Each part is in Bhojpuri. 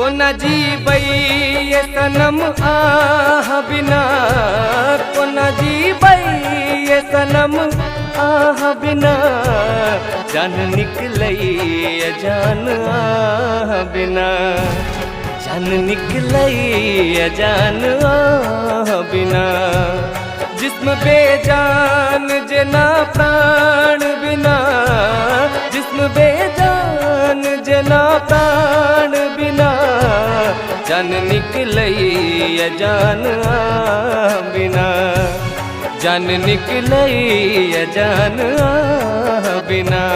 कोना जीबई ये सनम आह बिना, कोना जीबई ये सनम आह बिना, जान निकलई ये जान आह बिना, जान निकलई ये जान आह बिना। जिस्म बेजान जना प्राण बिना, जिस्म बेजान जना प्राण बिना, जान निकलई ये जान आह बिना, जान निकलई ये जान आह बिना।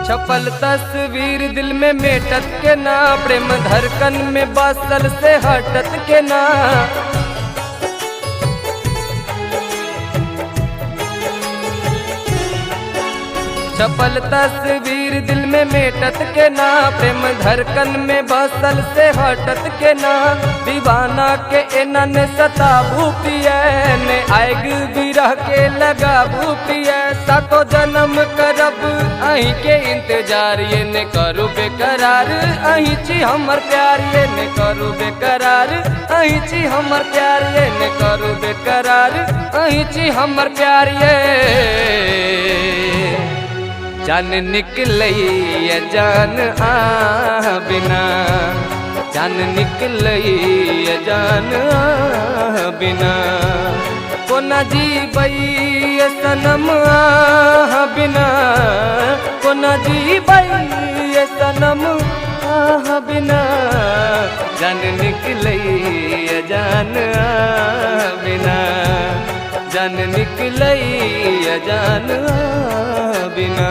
छपल तस्वीर दिल में मेटत के ना, प्रेम धड़कन में बसल से हटत के ना। छपल तस्वीर दिल में मेटत के ना, प्रेम धड़कन में बसल से हटत के ना। दीवाना के एना ने सताबू पिया ने, आएग बिरह के लगाबू पिया। सातो जन्म करब अहीं के इंतजार, ये ने करू बेकरार अहीं ची हमर प्यार, ये ने करू बेकरार अहीं ची हमर प्यार, ये ने करू बेकरार अहीं ची हमर प्यार। ये जान निकलई ये जान आह बिना, जान निकलई ये जान आह बिना। कोना जीबई ये सनम आह बिना, कोना जीबई ये सनम आह बिना, जान निकलई ये जान आह बिना, जान निकलई ये जान आह बिना।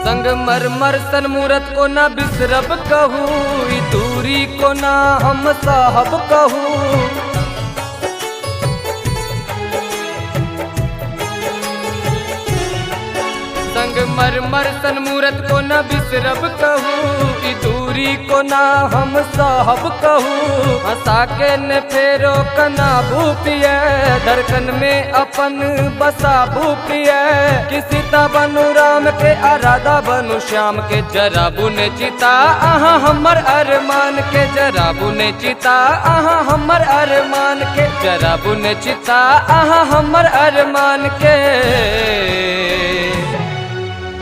संग मरमर सन मूरत को ना बिसरब कहूँ, ई दूरी को ना हम साहब कहूँ। संग मरमर सन मूरत को ना बिसरब कहूँ, ई दूरी को ना हम साहब कहूँ। हंसा के ने फेरो कना भूपिया, धड़कन में अपन बसा भूपिया। किसी ता बनू राम के आराधा बनू श्याम के, जरा बुने चिता आहा हमर अरमान के, जरा बुने चिता आहा हमर अरमान के, जरा बुने चिता आहा हमर अरमान के।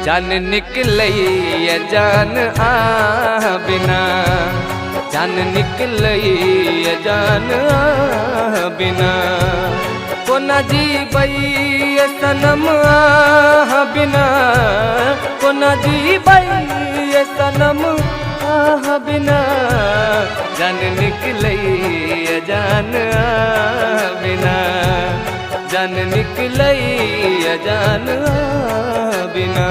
जान निकलई ये जान आह बिना, जान निकलई ये जान आह बिना। कोना जीबई ये सनम आह बिना, कोना जीबई ये सनम आह बिना, जान निकलई ये जान आह बिना, जान निकलई ये जान आह बिना।